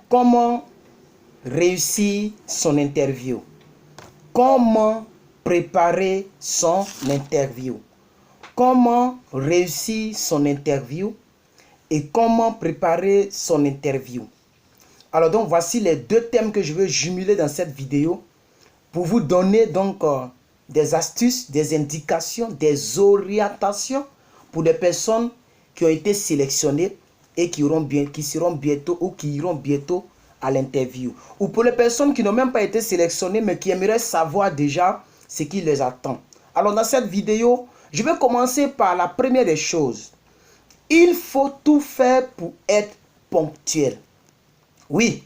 Comment réussir son interview? Comment préparer son interview? Comment réussir son interview et comment préparer son interview? Alors donc voici les deux thèmes que je veux jumeler dans cette vidéo pour vous donner donc des astuces, des indications, des orientations pour des personnes qui ont été sélectionnées et qui seront bientôt ou qui iront bientôt à l'interview. Ou pour les personnes qui n'ont même pas été sélectionnées mais qui aimeraient savoir déjà ce qui les attend. Alors dans cette vidéo, je vais commencer par la première des choses. Il faut tout faire pour être ponctuel. Oui,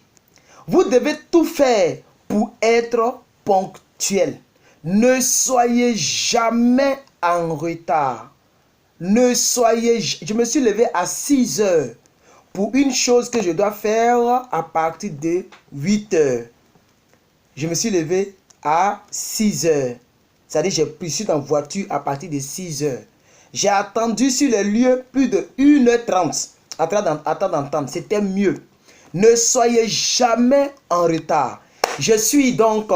vous devez tout faire pour être ponctuel. Ne soyez jamais en retard. Je me suis levé à 6 heures pour une chose que je dois faire à partir de 8 heures. Je me suis levé à 6 heures. C'est-à-dire je suis dans la voiture à partir de 6 heures. J'ai attendu sur les lieux plus de 1h30. Attends d'entendre, c'était mieux. Ne soyez jamais en retard. Je suis donc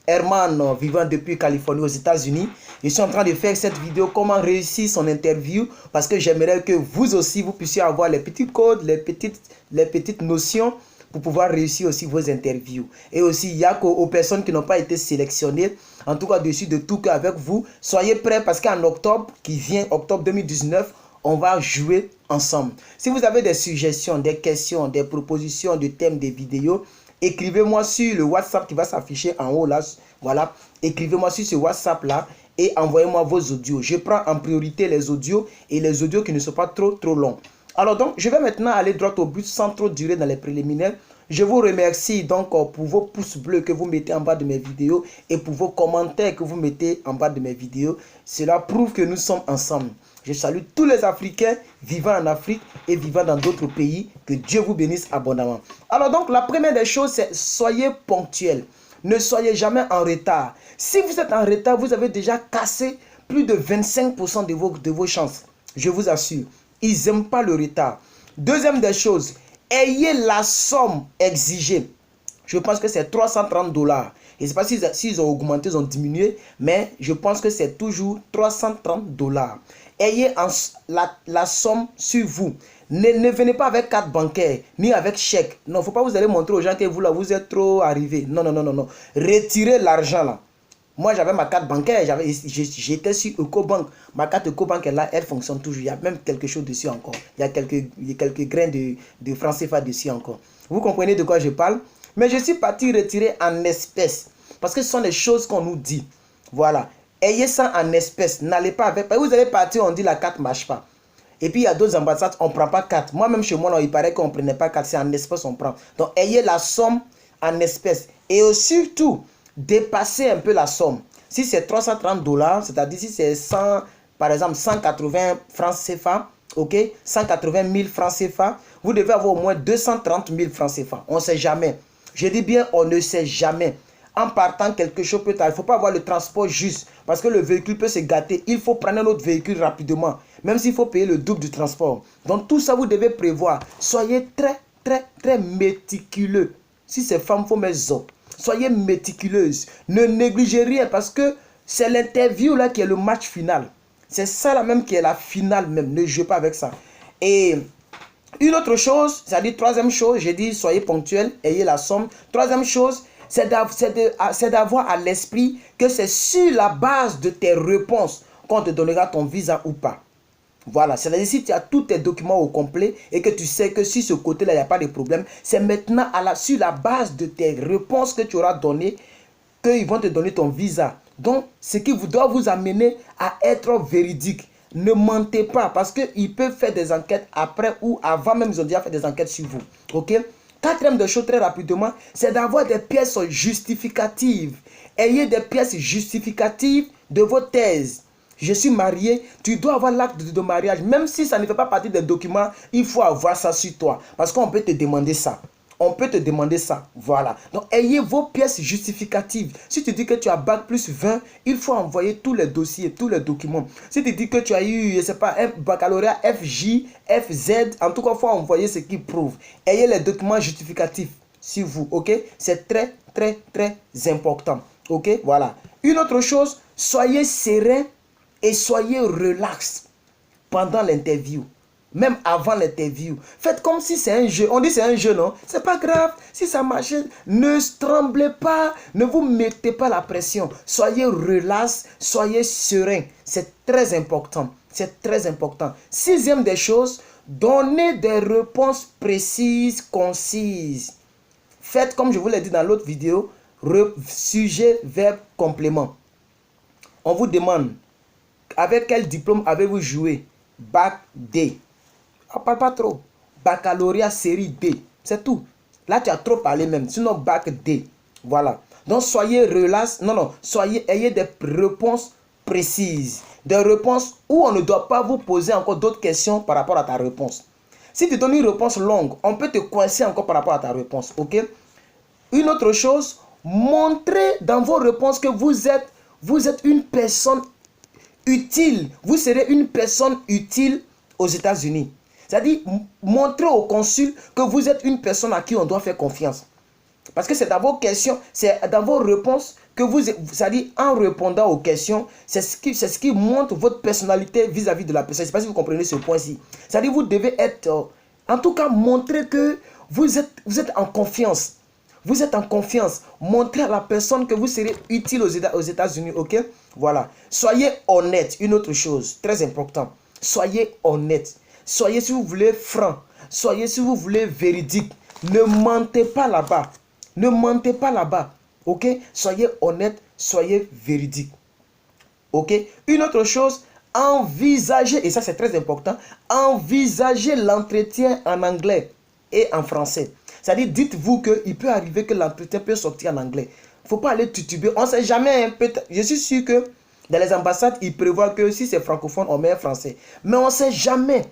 Herman, vivant depuis Californie aux États-Unis. Je suis en train de faire cette vidéo comment réussir son interview parce que j'aimerais que vous aussi vous puissiez avoir les petits codes, les petites notions pour pouvoir réussir aussi vos interviews. Et aussi, il y a qu'aux personnes qui n'ont pas été sélectionnées, en tout cas dessus de tout cœur avec vous, soyez prêts parce qu'en octobre qui vient, octobre 2019, on va jouer ensemble. Si vous avez des suggestions, des questions, des propositions de thèmes des vidéos, écrivez-moi sur le WhatsApp qui va s'afficher en haut là. Voilà, écrivez-moi sur ce WhatsApp là et envoyez-moi vos audios. Je prends en priorité les audios et les audios qui ne sont pas trop longs. Alors donc, je vais maintenant aller droit au but sans trop durer dans les préliminaires. Je vous remercie donc pour vos pouces bleus que vous mettez en bas de mes vidéos et pour vos commentaires que vous mettez en bas de mes vidéos. Cela prouve que nous sommes ensemble. Je salue tous les Africains vivant en Afrique et vivant dans d'autres pays. Que Dieu vous bénisse abondamment. Alors donc, la première des choses, c'est soyez ponctuels. Ne soyez jamais en retard. Si vous êtes en retard, vous avez déjà cassé plus de 25% de vos chances. Je vous assure. Ils n'aiment pas le retard. Deuxième des choses, ayez la somme exigée. Je pense que c'est 330 $. Je ne sais pas s'ils ont augmenté, ils ont diminué, mais je pense que c'est toujours 330 $. Ayez la somme sur vous. Ne venez pas avec carte bancaire, ni avec chèque. Non, il ne faut pas vous aller montrer aux gens que vous, là, vous êtes trop arrivé. Non, non, non, non, non. Retirez l'argent là. Moi, j'avais ma carte bancaire, j'étais sur EcoBank. Ma carte EcoBank est là, elle fonctionne toujours. Il y a même quelque chose dessus encore. Il y a quelques grains de francs CFA dessus encore. Vous comprenez de quoi je parle? Mais je suis parti retirer en espèces. Parce que ce sont les choses qu'on nous dit. Voilà. Ayez ça en espèces. N'allez pas avec. Vous allez partir, on dit la carte ne marche pas. Et puis il y a d'autres ambassades, on ne prend pas carte. Moi-même chez moi, là, il paraît qu'on ne prenait pas carte. C'est en espèces on prend. Donc ayez la somme en espèces. Et surtout, dépassez un peu la somme. Si c'est 330 $, c'est-à-dire si c'est 100, par exemple 180 francs CFA, ok, 180 000 francs CFA, vous devez avoir au moins 230 000 francs CFA. On ne sait jamais. Je dis bien, on ne sait jamais. En partant, quelque chose peut tard. Il ne faut pas avoir le transport juste parce que le véhicule peut se gâter. Il faut prendre un autre véhicule rapidement, même s'il faut payer le double du transport. Donc tout ça, vous devez prévoir. Soyez très méticuleux. Si c'est femme, il faut mettre zo. Soyez méticuleuse. Ne négligez rien parce que c'est l'interview là qui est le match final. C'est ça là même qui est la finale même. Ne jouez pas avec ça. Et une autre chose, c'est-à-dire troisième chose, j'ai dit soyez ponctuel, ayez la somme. Troisième chose, c'est d'avoir à l'esprit que c'est sur la base de tes réponses qu'on te donnera ton visa ou pas. Voilà, c'est-à-dire si tu as tous tes documents au complet et que tu sais que sur ce côté-là, il n'y a pas de problème, c'est maintenant sur la base de tes réponses que tu auras données qu'ils vont te donner ton visa. Donc, ce qui doit vous amener à être véridique. Ne mentez pas parce qu'ils peuvent faire des enquêtes après ou avant même, ils ont déjà fait des enquêtes sur vous. Ok? Quatrième de chose très rapidement, c'est d'avoir des pièces justificatives. Ayez des pièces justificatives de vos thèses. Je suis marié, tu dois avoir l'acte de mariage. Même si ça ne fait pas partie des documents, il faut avoir ça sur toi. Parce qu'on peut te demander ça. On peut te demander ça. Voilà. Donc, ayez vos pièces justificatives. Si tu dis que tu as bac plus 20, il faut envoyer tous les dossiers, tous les documents. Si tu dis que tu as eu, je ne sais pas, un baccalauréat FJ, FZ, en tout cas, il faut envoyer ce qui prouve. Ayez les documents justificatifs sur vous. OK? C'est très, très, très important. OK? Voilà. Une autre chose, soyez serein et soyez relax pendant l'interview. Même avant l'interview. Faites comme si c'est un jeu. On dit c'est un jeu, non? C'est pas grave. Si ça marche, ne tremblez pas. Ne vous mettez pas la pression. Soyez relax. Soyez serein. C'est très important. C'est très important. Sixième des choses, donnez des réponses précises, concises. Faites comme je vous l'ai dit dans l'autre vidéo. Sujet, verbe, complément. On vous demande, avec quel diplôme avez-vous joué? Bac D. On parle pas trop. Baccalauréat série D. C'est tout. Là, tu as trop parlé même. Sinon, bac D. Voilà. Donc, soyez relax. Non. Ayez des réponses précises. Des réponses où on ne doit pas vous poser encore d'autres questions par rapport à ta réponse. Si tu donnes une réponse longue, on peut te coincer encore par rapport à ta réponse. OK? Une autre chose, montrez dans vos réponses que vous êtes une personne utile. Vous serez une personne utile aux États-Unis. C'est-à-dire, montrez au consul que vous êtes une personne à qui on doit faire confiance. Parce que c'est dans vos questions, c'est dans vos réponses que c'est-à-dire en répondant aux questions, c'est ce qui montre votre personnalité vis-à-vis de la personne. Je ne sais pas si vous comprenez ce point-ci. C'est-à-dire, vous devez être, en tout cas, montrer que vous êtes en confiance. Vous êtes en confiance. Montrez à la personne que vous serez utile aux États-Unis, ok? Voilà. Soyez honnête. Une autre chose, très important. Soyez honnête. Soyez, si vous voulez, franc. Soyez, si vous voulez, véridique. Ne mentez pas là-bas. Ne mentez pas là-bas. Ok? Soyez honnête. Soyez véridique. Ok? Une autre chose, envisagez, et ça c'est très important, envisagez l'entretien en anglais et en français. C'est-à-dire, dites-vous qu'il peut arriver que l'entretien peut sortir en anglais. Il ne faut pas aller tutuber. On ne sait jamais. Je suis sûr que dans les ambassades, ils prévoient que si c'est francophone, on met un français. Mais on ne sait jamais.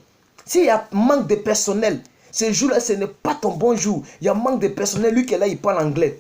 S'il y a manque de personnel, ce jour-là, ce n'est pas ton bon jour. Il y a manque de personnel. Lui qui est là, il parle anglais.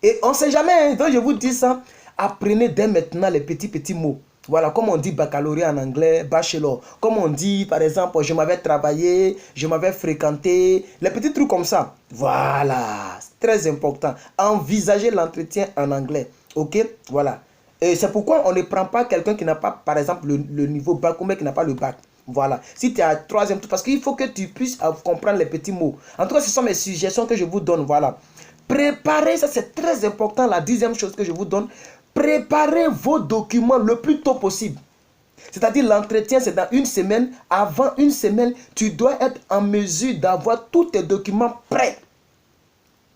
Et on ne sait jamais. Hein. Donc, je vous dis ça. Apprenez dès maintenant les petits mots. Voilà, comme on dit baccalauréat en anglais, bachelor. Comme on dit, par exemple, je m'avais travaillé, je m'avais fréquenté. Les petits trucs comme ça. Voilà, c'est très important. Envisagez l'entretien en anglais. Ok, voilà. Et c'est pourquoi on ne prend pas quelqu'un qui n'a pas, par exemple, le niveau bac ou même qui n'a pas le bac. Voilà. Si tu es à troisième, parce qu'il faut que tu puisses comprendre les petits mots. En tout cas, ce sont mes suggestions que je vous donne. Voilà. Préparez, ça c'est très important. La 10e chose que je vous donne. Préparez vos documents le plus tôt possible. C'est-à-dire l'entretien, c'est dans une semaine. Avant une semaine, tu dois être en mesure d'avoir tous tes documents prêts.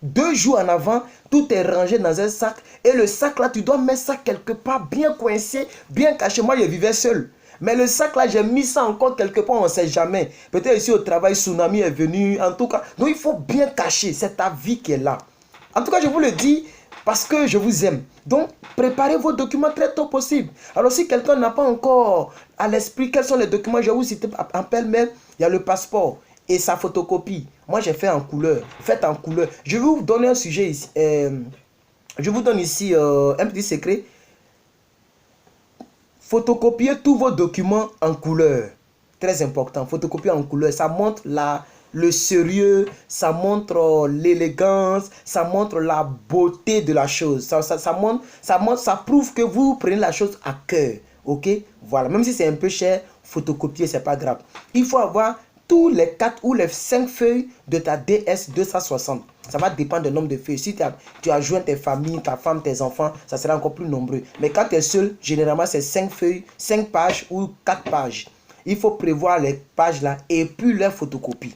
2 jours en avant, tout est rangé dans un sac. Et le sac là, tu dois mettre ça quelque part, bien coincé, bien caché. Moi, je vivais seul. Mais le sac là, j'ai mis ça encore quelque part, on ne sait jamais. Peut-être ici au travail, tsunami est venu. En tout cas, donc il faut bien cacher. C'est ta vie qui est là. En tout cas, je vous le dis parce que je vous aime. Donc, préparez vos documents très tôt possible. Alors, si quelqu'un n'a pas encore à l'esprit quels sont les documents, je vais vous citer en pêle-mêle. Il y a le passeport et sa photocopie. Moi, j'ai fait en couleur. Faites en couleur. Je vais vous donner un sujet ici. Je vous donne ici un petit secret. Photocopiez tous vos documents en couleur. Très important. Photocopier en couleur. Ça montre le sérieux, ça montre l'élégance, ça montre la beauté de la chose. Ça prouve que vous prenez la chose à cœur. Ok? Voilà. Même si c'est un peu cher, photocopier, c'est pas grave. Il faut avoir tous les 4 ou les 5 feuilles de ta DS 260. Ça va dépendre du nombre de feuilles. Si tu as joint tes familles, ta femme, tes enfants, ça sera encore plus nombreux. Mais quand tu es seul, généralement, c'est 5 feuilles, 5 pages ou 4 pages. Il faut prévoir les pages là et puis les photocopies.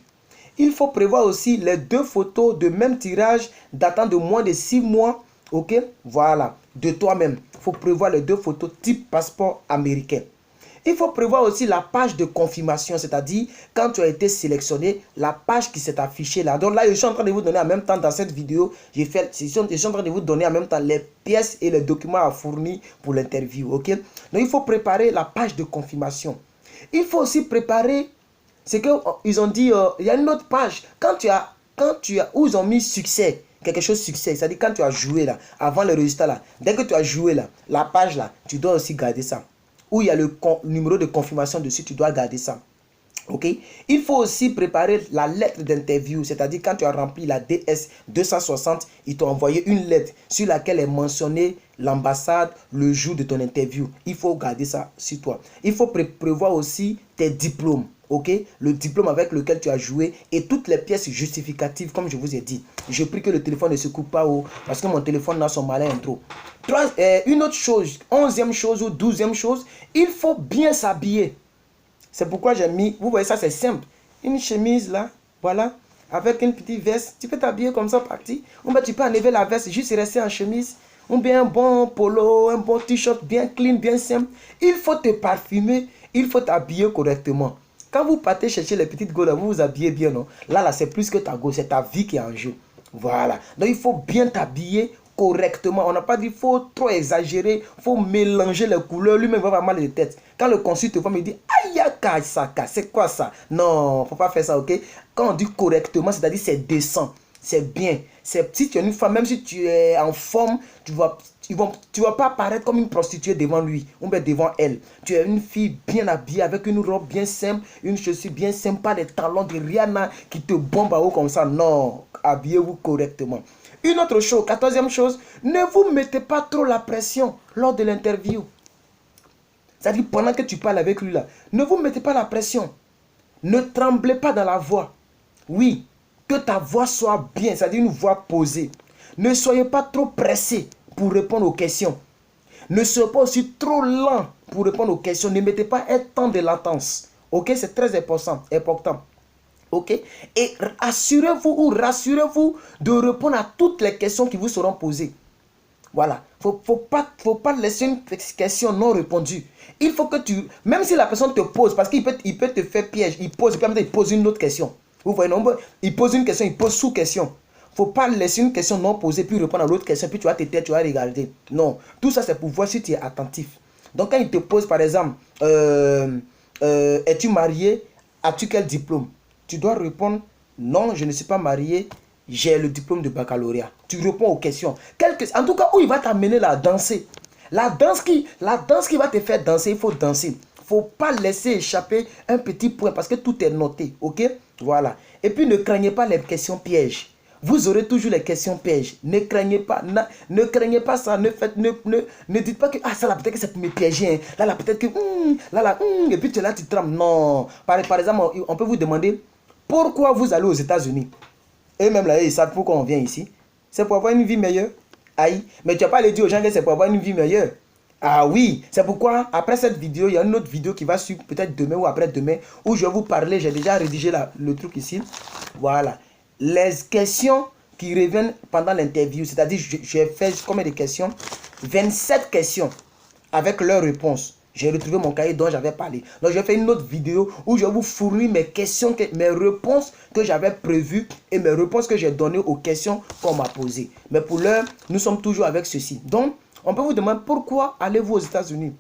Il faut prévoir aussi les 2 photos de même tirage datant de moins de 6 mois. Ok? Voilà. De toi-même. Il faut prévoir les 2 photos type passeport américain. Il faut prévoir aussi la page de confirmation, c'est-à-dire quand tu as été sélectionné, la page qui s'est affichée là. Donc là, je suis en train de vous donner en même temps dans cette vidéo, je suis en train de vous donner en même temps les pièces et les documents à fournir pour l'interview. Ok? Donc il faut préparer la page de confirmation. Il faut aussi préparer, c'est qu'ils ont dit, il y a une autre page. Quand tu as quand tu as, où ils ont mis succès, quelque chose succès, c'est-à-dire quand tu as joué là, avant le résultat là, dès que tu as joué là, la page là, tu dois aussi garder ça. Où il y a le numéro de confirmation dessus, tu dois garder ça. Ok, il faut aussi préparer la lettre d'interview, c'est-à-dire quand tu as rempli la DS 260, ils t'ont envoyé une lettre sur laquelle est mentionné l'ambassade, le jour de ton interview. Il faut garder ça sur toi. Il faut prévoir aussi tes diplômes, ok, le diplôme avec lequel tu as joué et toutes les pièces justificatives, comme je vous ai dit. Je prie que le téléphone ne se coupe pas parce que mon téléphone a son malin intro. Une autre chose, 11e chose ou 12e chose, il faut bien s'habiller. C'est pourquoi j'ai mis, vous voyez ça c'est simple, une chemise là, voilà, avec une petite veste, tu peux t'habiller comme ça parti, ou bien tu peux enlever la veste, juste rester en chemise, ou bien un bon polo, un bon t-shirt bien clean, bien simple. Il faut te parfumer, il faut t'habiller correctement. Quand vous partez chercher les petites go là, vous vous habillez bien, non? Là c'est plus que ta go, c'est ta vie qui est en jeu. Voilà, donc il faut bien t'habiller correctement. On n'a pas dit qu'il faut trop exagérer, il faut mélanger les couleurs. Lui-même va avoir mal de tête. Quand le consul te voit, il dit aïe, c'est quoi ça? Non, faut pas faire ça, ok? Quand on dit correctement, c'est-à-dire c'est décent, c'est bien. Si tu es une femme, même si tu es en forme, tu vas pas apparaître comme une prostituée devant lui ou bien devant elle. Tu es une fille bien habillée avec une robe bien simple, une chaussure bien simple, pas des talons de Rihanna qui te bombent à haut comme ça. Non, habillez-vous correctement. Une autre chose, 14e chose, ne vous mettez pas trop la pression lors de l'interview. C'est-à-dire pendant que tu parles avec lui là, ne vous mettez pas la pression. Ne tremblez pas dans la voix. Oui, que ta voix soit bien, c'est-à-dire une voix posée. Ne soyez pas trop pressé pour répondre aux questions. Ne soyez pas aussi trop lent pour répondre aux questions. Ne mettez pas un temps de latence. Ok, c'est très important. Ok, et assurez-vous ou rassurez-vous de répondre à toutes les questions qui vous seront posées. Voilà, faut pas laisser une question non répondue. Il faut que tu, même si la personne te pose, parce qu'il peut te faire piège, il pose une autre question. Vous voyez, non, il pose une question, il pose sous-question. Faut pas laisser une question non posée puis répondre à l'autre question puis tu vas te taire, tu vas regarder. Non, tout ça c'est pour voir si tu es attentif. Donc quand il te pose par exemple, es-tu marié? As-tu quel diplôme? Tu dois répondre, non, je ne suis pas marié, j'ai le diplôme de baccalauréat. Tu réponds aux questions. En tout cas, où il va t'amener la danser. La danse qui va te faire danser, il faut danser. Il ne faut pas laisser échapper un petit point parce que tout est noté. Ok? Voilà. Et puis ne craignez pas les questions pièges. Vous aurez toujours les questions pièges. Ne craignez pas, ne craignez pas ça. Ne dites pas que ça là peut-être que c'est pour me piéger. Hein. Là peut-être que et puis là tu trembles. Non. Par exemple, on peut vous demander pourquoi vous allez aux États-Unis. Et même là, ils savent pourquoi on vient ici. C'est pour avoir une vie meilleure. Aïe. Mais tu n'as pas à le dire aux gens que c'est pour avoir une vie meilleure. Ah oui. C'est pourquoi, après cette vidéo, il y a une autre vidéo qui va suivre peut-être demain ou après-demain où je vais vous parler. J'ai déjà rédigé le truc ici. Voilà. Les questions qui reviennent pendant l'interview. C'est-à-dire, j'ai fait combien de questions? 27 questions avec leurs réponses. J'ai retrouvé mon cahier dont j'avais parlé. Donc, j'ai fait une autre vidéo où je vais vous fournir mes questions, mes réponses que j'avais prévues et mes réponses que j'ai données aux questions qu'on m'a posées. Mais pour l'heure, nous sommes toujours avec ceci. Donc, on peut vous demander pourquoi allez-vous aux États-Unis?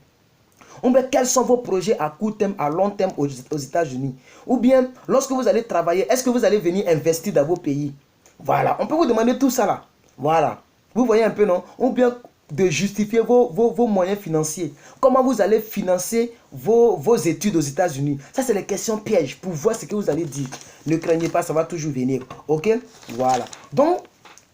Ou bien, quels sont vos projets à court terme, à long terme aux États-Unis? Ou bien, lorsque vous allez travailler, est-ce que vous allez venir investir dans vos pays? Voilà, on peut vous demander tout ça là. Voilà. Vous voyez un peu, non? Ou bien de justifier vos moyens financiers. Comment vous allez financer vos études aux États-Unis? Ça, c'est les questions pièges pour voir ce que vous allez dire. Ne craignez pas, ça va toujours venir. Ok? Voilà. Donc,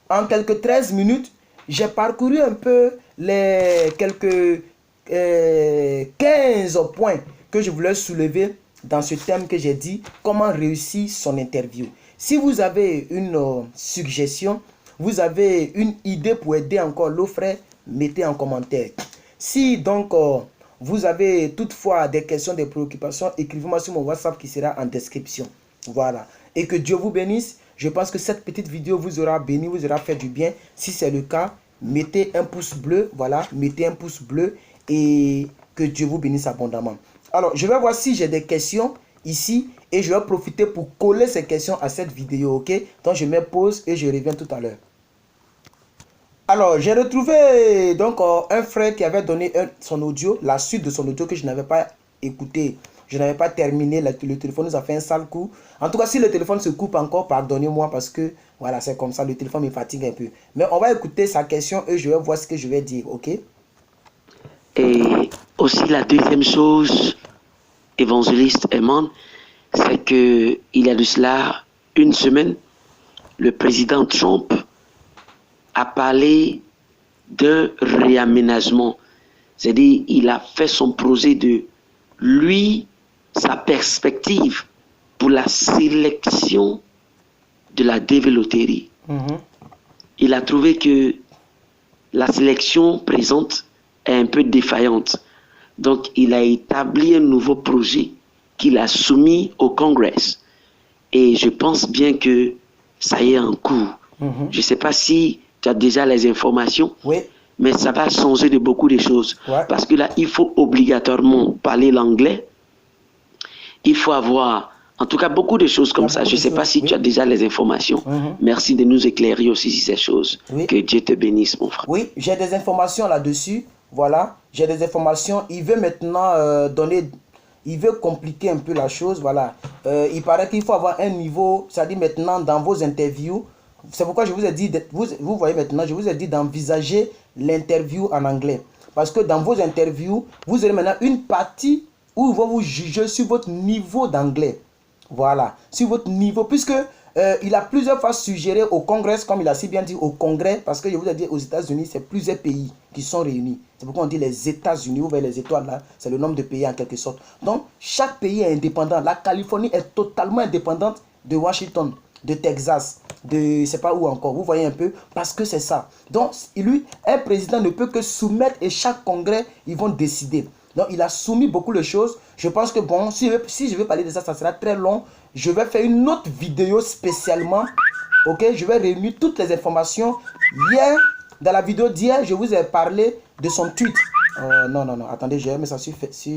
en quelques 13 minutes, j'ai parcouru un peu les quelques 15 points que je voulais soulever dans ce thème que j'ai dit, comment réussir son interview. Si vous avez une suggestion, vous avez une idée pour aider encore l'autre frère, mettez en commentaire. Si donc vous avez toutefois des questions, des préoccupations, écrivez-moi sur mon WhatsApp qui sera en description. Voilà. Et que Dieu vous bénisse. Je pense que cette petite vidéo vous aura béni, vous aura fait du bien. Si c'est le cas, mettez un pouce bleu. Voilà, mettez un pouce bleu et que Dieu vous bénisse abondamment. Alors, je vais voir si j'ai des questions ici et je vais profiter pour coller ces questions à cette vidéo, ok? Donc, je mets pause et je reviens tout à l'heure. Alors, j'ai retrouvé donc un frère qui avait donné son audio, la suite de son audio que je n'avais pas écouté je n'avais pas terminé, le téléphone nous a fait un sale coup. En tout cas, si le téléphone se coupe encore, pardonnez-moi parce que, voilà, c'est comme ça, le téléphone me fatigue un peu. Mais on va écouter sa question et je vais voir ce que je vais dire, ok? Et aussi la deuxième chose, évangéliste Eman, c'est que il y a de cela une semaine, le président Trump a parlé de réaménagement. C'est-à-dire, il a fait son projet de lui, sa perspective pour la sélection de la développerie. Il a trouvé que la sélection présente est un peu défaillante. Donc, il a établi un nouveau projet qu'il a soumis au Congrès. Et je pense bien que ça y est en cours. Je ne sais pas si tu as déjà les informations, Oui. mais ça va changer de beaucoup de choses. Ouais. Parce que là, il faut obligatoirement parler l'anglais. Il faut avoir, en tout cas, beaucoup de choses comme ça. Je ne sais pas si tu as déjà les informations. Merci de nous éclairer aussi sur ces choses. Oui. Que Dieu te bénisse, mon frère. Oui, j'ai des informations là-dessus. Voilà, j'ai des informations. Il veut maintenant il veut compliquer un peu la chose. Voilà, il paraît qu'il faut avoir un niveau, c'est-à-dire maintenant dans vos interviews. C'est pourquoi je vous ai dit, vous voyez maintenant, je vous ai dit d'envisager l'interview en anglais. Parce que dans vos interviews, vous aurez maintenant une partie où ils vont vous juger sur votre niveau d'anglais. Voilà, sur votre niveau, puisque il a plusieurs fois suggéré au Congrès, comme il a si bien dit au Congrès, parce que je vous ai dit aux États-Unis, c'est plusieurs pays qui sont réunis. C'est pourquoi on dit les États-Unis, vous voyez les étoiles là, c'est le nombre de pays en quelque sorte. Donc, chaque pays est indépendant. La Californie est totalement indépendante de Washington, de Texas, de je ne sais pas où encore. Vous voyez un peu, parce que c'est ça. Donc, lui, un président ne peut que soumettre et chaque congrès, ils vont décider. Donc, il a soumis beaucoup de choses. Je pense que, bon, si je veux parler de ça, ça sera très long. Je vais faire une autre vidéo spécialement. Ok, je vais réunir toutes les informations. Hier, dans la vidéo d'hier, je vous ai parlé de son tweet. Non, attendez, je vais mettre ça sur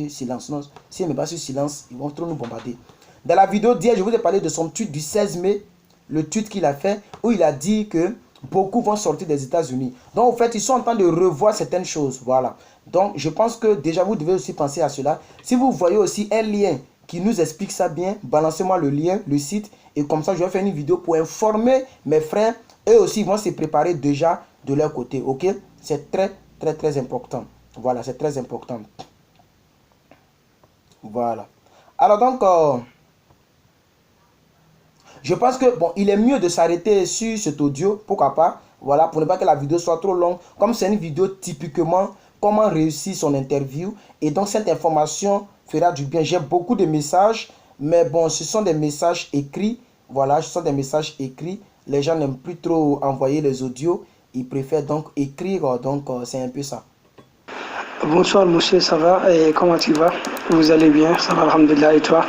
silence. Non, si elle ne met pas sur silence, ils vont trop nous bombarder. Dans la vidéo d'hier, je vous ai parlé de son tweet du 16 mai. Le tweet qu'il a fait, où il a dit que beaucoup vont sortir des États-Unis. Donc, en fait, ils sont en train de revoir certaines choses. Voilà. Donc, je pense que déjà, vous devez aussi penser à cela. Si vous voyez aussi un lien qui nous explique ça bien, balancez-moi le lien, le site. Et comme ça, je vais faire une vidéo pour informer mes frères. Eux aussi, ils vont se préparer déjà de leur côté. Ok? C'est très, très, très important. Voilà, c'est très important. Voilà. Alors, donc... je pense que, bon, il est mieux de s'arrêter sur cet audio, pourquoi pas, voilà, pour ne pas que la vidéo soit trop longue. Comme c'est une vidéo typiquement, comment réussir son interview. Et donc, cette information fera du bien. J'ai beaucoup de messages, mais bon, ce sont des messages écrits. Voilà, ce sont des messages écrits. Les gens n'aiment plus trop envoyer les audios. Ils préfèrent donc écrire, donc c'est un peu ça. Bonsoir, monsieur, ça va? Et comment tu vas? Vous allez bien? Ça va, alhamdulillah, et toi?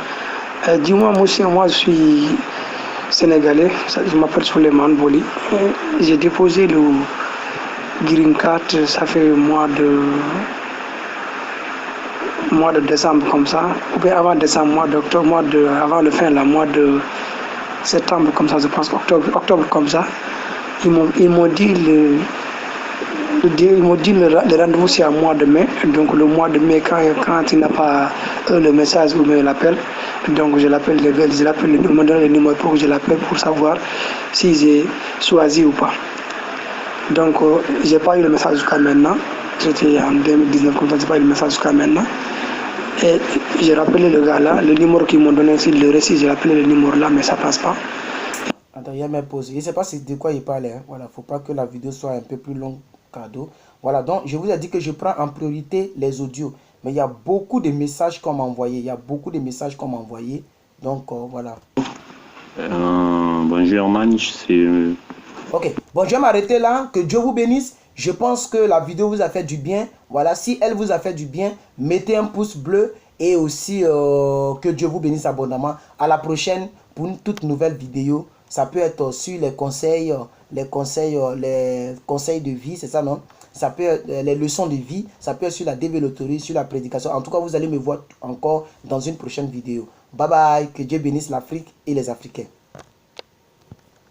Dis-moi, monsieur, moi, je suis sénégalais, je m'appelle Souleymane Boli. J'ai déposé le Green Card, ça fait mois de décembre comme ça, ou bien avant décembre, mois d'octobre, avant le fin, là, mois de septembre comme ça, je pense, octobre comme ça. Ils m'ont dit le rendez-vous c'est à mois de mai, donc le mois de mai quand il n'a pas le message ou bien l'appel, donc je l'appelle me donne le numéro pour que je l'appelle pour savoir si j'ai choisi ou pas. Donc j'ai pas eu le message jusqu'à maintenant, c'était en 2019 comme ça, j'ai pas eu le message jusqu'à maintenant. Et j'ai rappelé le gars là, le numéro qu'ils m'ont donné, c'est le récit, j'ai appelé le numéro là, mais ça passe pas. Attends, il y a mes pauses. Je ne sais pas de quoi il parlait. Hein. Voilà, faut pas que la vidéo soit un peu plus longue. Cadeau. Voilà, donc je vous ai dit que je prends en priorité les audios. Mais il y a beaucoup de messages qu'on m'a envoyés. Donc voilà. Bonjour Manch, c'est... Ok, bon, je vais m'arrêter là. Que Dieu vous bénisse. Je pense que la vidéo vous a fait du bien. Voilà, si elle vous a fait du bien, mettez un pouce bleu. Et aussi, que Dieu vous bénisse abondamment. À la prochaine pour une toute nouvelle vidéo. Ça peut être sur les conseils de vie, c'est ça, non? Ça peut être les leçons de vie, ça peut être sur la développerie, sur la prédication. En tout cas, vous allez me voir encore dans une prochaine vidéo. Bye bye, que Dieu bénisse l'Afrique et les Africains.